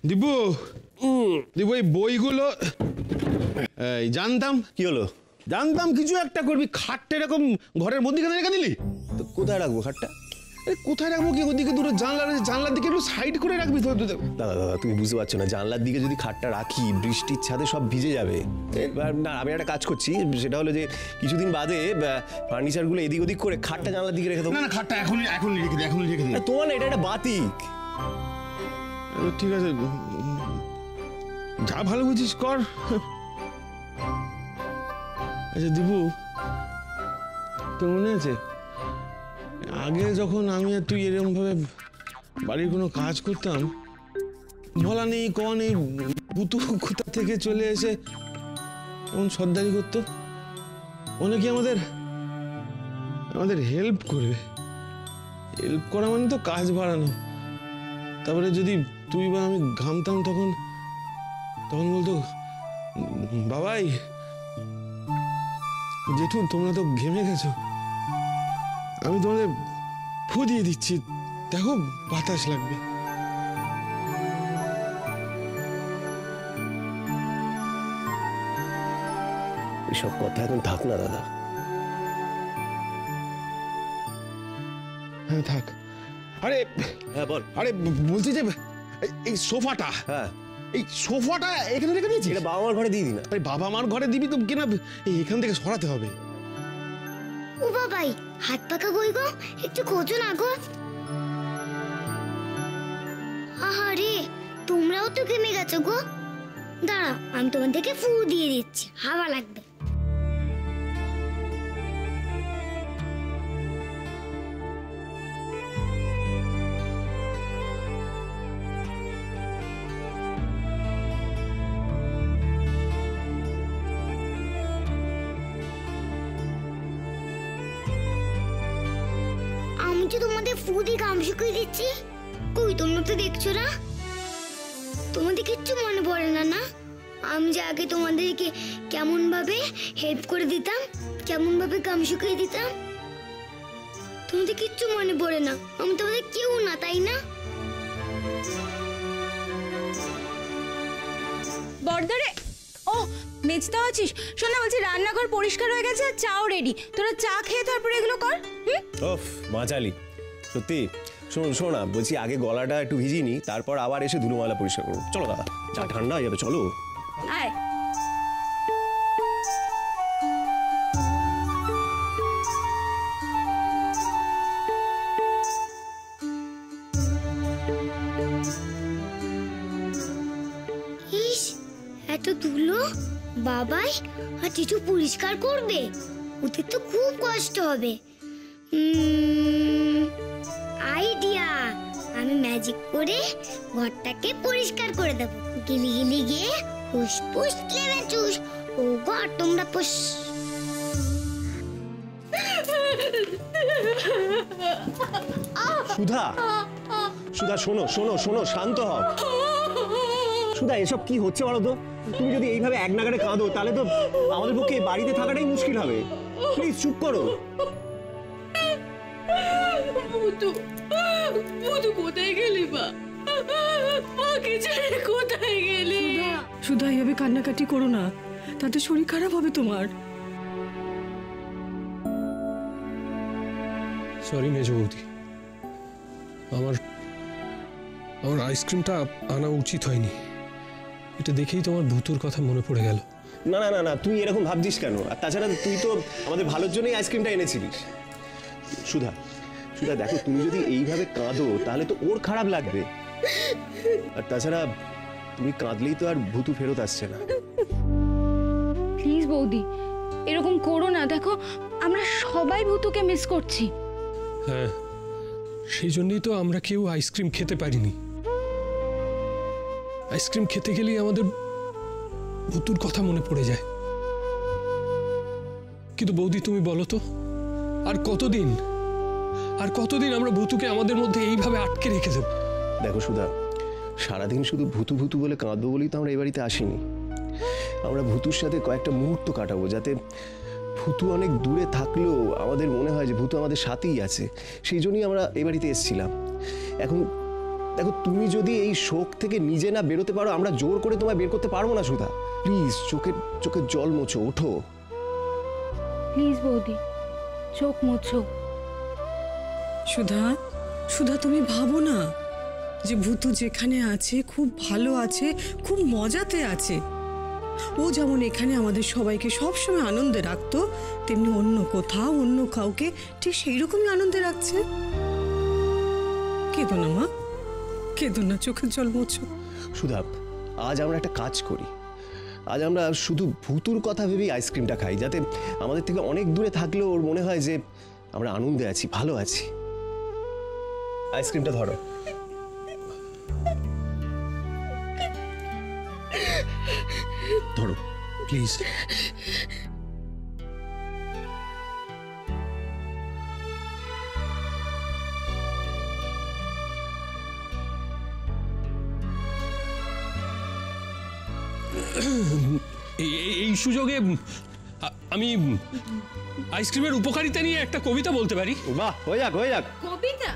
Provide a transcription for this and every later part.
দিবু দিবু এই বইগুলো জানতাম। কি হলো? জানতাম কিছু একটা করবি, খাটটা এরকম ঘরের মধ্যেখানে রেখে দিলি। তো কোথায় রাখবো খাটটা? কোথায় রাখবো কি, ওদিকে দুটো জানলা রয়েছে, জানলার দিকে একটু সাইড করে রাখবি তো। দাদা দাদা তুমি বুঝতে পারছো না, জানলার দিকে যদি খাটটা রাখি বৃষ্টির ছাদে সব ভিজে যাবে। এবার না, আমি একটা কাজ করছি, সেটা হলো যে কিছুদিন বাদে ফার্নিচারগুলো এদিক ওদিক করে খাটটা জানলার দিকে রেখে দেবো। না খাটটা এখনই রেখে দে, এখনই রেখে দে। তোমার না, এটা একটা বাতিক। ঠিক আছে, যা ভালো বুঝিস কর। আচ্ছা দিবু, তোর মনে আছে আগে যখন আমি আর তুই এরকম ভাবে বাড়ির কোনো কাজ করতাম, বলা নেই ক নেই, পুতু কোথা থেকে চলে এসে এমন সর্দারি করতো, অনেকে আমাদের হেল্প করবে। হেল্প করা মানে তো কাজ বাড়ানো। তারপরে যদি তুই বা আমি ঘামতাম তখন বলতো, বাবাই জেঠু তোমরা তো ঘেমে গেছো, আমি তোমাদের ফু দিয়ে দিচ্ছি, দেখো বাতাস লাগবে। এসব কথা এখন থাক না দাদা। হ্যাঁ থাক। আরে হ্যাঁ বল। আরে বলছি যে এই সোফাটা, হ্যাঁ এই সোফাটা এখানে রেখে দিয়েছি। এটা বাবা মার ঘরে দিয়ে দিই না? আরে বাবা মার ঘরে দিবি তো কিনা, এখান থেকে সরাতে হবে। ও বাবাই, হাত পাকা বই গো, একটু খোঁজো না গো। আহারে, তোমরাও তো ঘেমে গেছো গো। দাঁড়াও, আমি তোমাদেরকে ফু দিয়ে দিচ্ছি, হাওয়া লাগবে। আমি তো তোমাদের ফু দিয়ে ঘাম শুকিয়ে দিচ্ছি, কই তোমরা তো দেখছো না? তোমাদের কিচ্ছু মনে পড়ে না না? আমি যে আগে তোমাদেরকে কেমন ভাবে হেল্প করে দিতাম, কেমন ভাবে ঘাম শুকিয়ে দিতাম, তোমাদের কিচ্ছু মনে পড়ে না। আমি তোমাদের কেউ না, তাই না? বর্দারে, ও মেজতে আছিস? শোনা, বলছি রান্নাঘর পরিষ্কার হয়ে গেছে আর চাও রেডি, তোরা চা খেয়ে তারপরে এগুলো কর। ওফ মাচালি, সত্যি। শোনা, বলছি আগে গলাটা একটু ভিজিয়ে নি, তারপর আবার এসে ধুলোমালা পরিষ্কার করবো। চলো দাদা, চা ঠান্ডা হয়ে যাবে, চলো। আয়। ইস, এত ধুলো বাবাই আর কিছু পরিষ্কার করবে, ওদের তো খুব কষ্ট হবে। আইডিয়া, আমি ম্যাজিক করে ঘরটাকে পরিষ্কার করে দেবো। গিলি গিলি গিয়ে হুস পুস লেবে চুস, ও ঘর তোমরা পুস। সুধা, সুধা শোনো শোনো শোনো, শান্ত হও। সুধা, এসব কি হচ্ছে বলো তো? তুমি যদি এইভাবে এক নাগাড়ে কাঁদো তাহলে তো আমাদের পক্ষে বাড়িতে থাকাটাই মুশকিল হবে। প্লিজ চুপ করো। কোথায় গেলি মা? মাকে ছেড়ে কোথায় গেলি? সুধা, এইভাবে কান্নাকাটি করো না, তাতে শরীর খারাপ হবে তোমার। সরি মেজ বৌদি, আমার আইসক্রিমটা আনা উচিত হয়নি। এটা দেখেই তোমার ভূতুর কথা মনে পড়ে গেল। না না না না, তুই এরকম ভাবছিস কেন? আর তাছাড়া তুই তো আমাদের ভালোর জন্যই আইসক্রিমটা এনেছিলিস। সুধা, সুধা দেখো, তুমি যদি এইভাবে কাঁদো তাহলে তো ওর খারাপ লাগবে। আর তাছাড়া তুমি কাঁদলেই তো আর ভূতু ফেরত আসছে না। প্লিজ বৌদি, এরকম করো না। দেখো, আমরা সবাই ভূতুকে মিস করছি। হ্যাঁ, সেই জন্যই তো আমরা কেউ আইসক্রিম খেতে পারিনি। আইসক্রিম খেতে গেলেই আমাদের ভূতুর কথা মনে পড়ে যায়। কিন্তু বৌদি তুমি বলো তো, আর কতদিন আমরা ভূতুকে আমাদের মধ্যে এইভাবে আটকে রেখে দেব? দেখো সুধা, সারাদিন শুধু ভূতু ভূতু বলে কাঁদবো বলেই তো আমরা এই বাড়িতে আসিনি। আমরা ভূতুর সাথে কয়েকটা মুহূর্ত কাটাবো, যাতে ভূতু অনেক দূরে থাকলেও আমাদের মনে হয় যে ভূতু আমাদের সাথেই আছে। সেই জন্যই আমরা এই বাড়িতে এসেছিলাম। এখন দেখো তুমি যদি এই শোক থেকে নিজে না বেরোতে পারো, আমরা জোর করে তোমায় বের করতে পারবো না সুধা। প্লিজ চোখের জল মোছো, ওঠো। প্লিজ বৌদি, চোখ মুছো। সুধা, সুধা তুমি ভাবো না যে ভূতু যেখানে আছে খুব ভালো আছে, খুব মজাতে আছে। ও যেমন এখানে আমাদের সবাইকে সবসময় আনন্দে রাখতো, তেমনি অন্য কোথাও অন্য কাউকে ঠিক সেই রকমই আনন্দে রাখছে। কেঁদো না মা, কেঁদো না, চোখের জল মোছো। সুধা, আজ আমরা একটা কাজ করি। আজ আমরা শুধু ভূতুর কথা ভেবেই আইসক্রিমটা খাই, যাতে আমাদের থেকে অনেক দূরে থাকলেও ওর মনে হয় যে আমরা আনন্দে আছি, ভালো আছি। আইসক্রিমটা ধরো। ধরো প্লিজ। এই সুযোগে আমি আইসক্রিমের উপকারিতা নিয়ে একটা কবিতা বলতে পারি। বাহ, হয়ে যাক হয়ে যাক। কবিতা?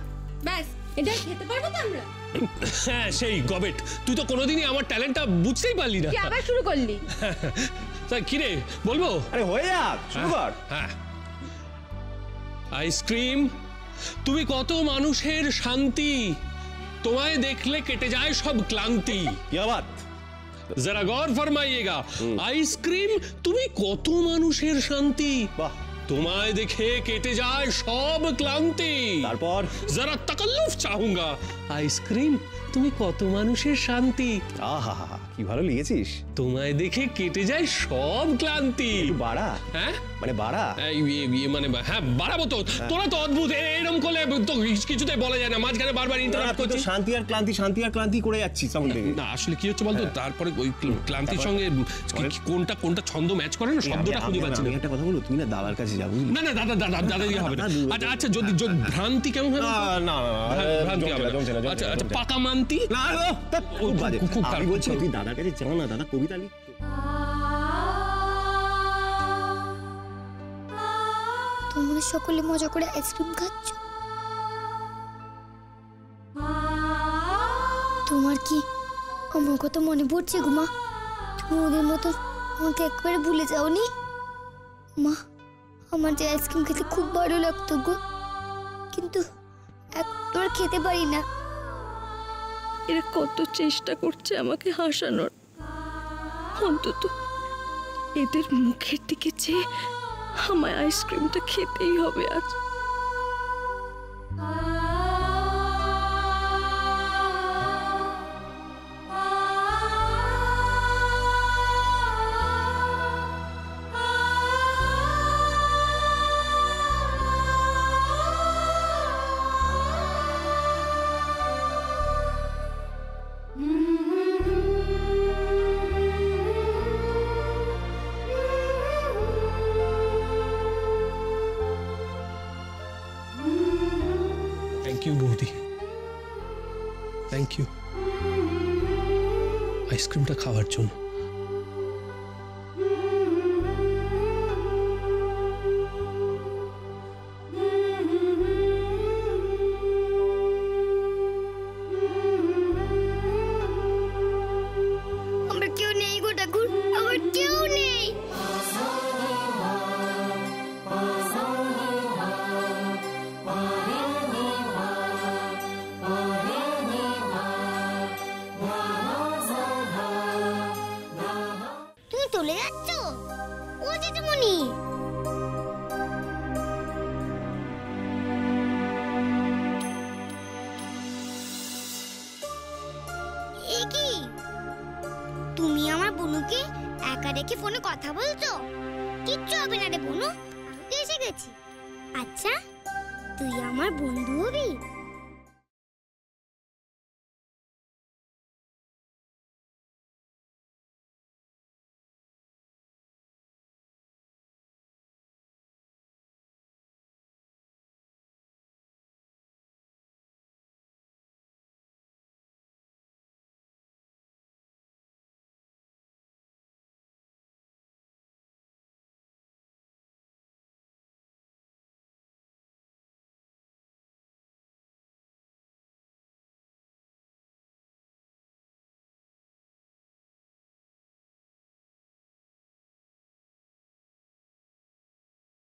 ব্যাস, এটা খেতে পারবো তো আমরা? হ্যাঁ, সেই গবেট, তুই তো কোনোদিনই আমার ট্যালেন্টটা বুঝতেই পারলি না। কি আবার শুরু করলি? তা কিরে বলবো? আরে হয়ে যাক, শুরু কর। হ্যাঁ, আইসক্রিম তুমি কত মানুষের শান্তি, তোমায় দেখলে কেটে যায় সব ক্লান্তি। কি বাত? जरा गौर फरमाइएगा, आइसक्रीम তুমি কত মানুষের শান্তি, বাহ, তোমায় দেখে কেটে যায় সব ক্লান্তি। তারপর जरा तकल्लुफ चाहूंगा, आइसक्रीम তুমি কত মানুষের শান্তি, আহা, কি ভালো লিখেছিস। তোমায় দেখে কেটে যায় সব ক্লান্তি। একটু বাড়া, হ্যাঁ মানে বাড়া। মানে হ্যাঁ বাড়াবো তো। তোরা তো অদ্ভুত, এরকম করলে তো কিছুতেই বলা যায় না, মাঝখানে বারবার ইন্টারাপ্ট করছিস। শান্তি আর ক্লান্তি করে যাচ্ছিস তখন থেকে। না আসলে কি হচ্ছে বলতো, তারপরে ওই ক্লান্তির সঙ্গে কোনটা ছন্দ ম্যাচ করে না, শব্দটা খুঁজে পাচ্ছি না। আমি একটা কথা বলবো, তুমি না দাদার কাছে যাবো। না না, দাদা দিয়ে হবে না। আচ্ছা যদি ভ্রান্তি কেমন হবে? না, ভ্রান্তি হবে না। আচ্ছা পাকা মান্তি। না, খুব বাজে। খুব আমি বলছি তুই দাদার কাছে যাও না, দাদা কবিতা লিখ। তোমরা সকলে মজা করে আইসক্রিম খাচ্ছ। তোমার কি আমার কথা মনে পড়ছে গো মা? তুমি ওদের মতো আমাকে একবারে ভুলে যাওনি মা? আমার যে আইসক্রিম খেতে খুব ভালো লাগতো গো, কিন্তু এখন তো আর খেতে পারি না। এরা কত চেষ্টা করছে আমাকে হাসানোর, অন্তত এদের মুখের দিকে চেয়ে আমায় আইসক্রিমটা খেতেই হবে আজ। থ্যাংক ইউ বৌদি, থ্যাংক ইউ আইসক্রিমটা খাওয়ার জন্য। আমরা কেউ নেই গো ঠাকুর, আমার কেউ নেই। তুমি চলে যাচ্ছ? ও জেঠুমনি, এ কি তুমি আমার বনুকে একা রেখে ফোনে কথা বলছো? কিচ্ছু হবে না রে বনু, আমি তো এসে গেছি। আচ্ছা তুই আমার বন্ধু হবি?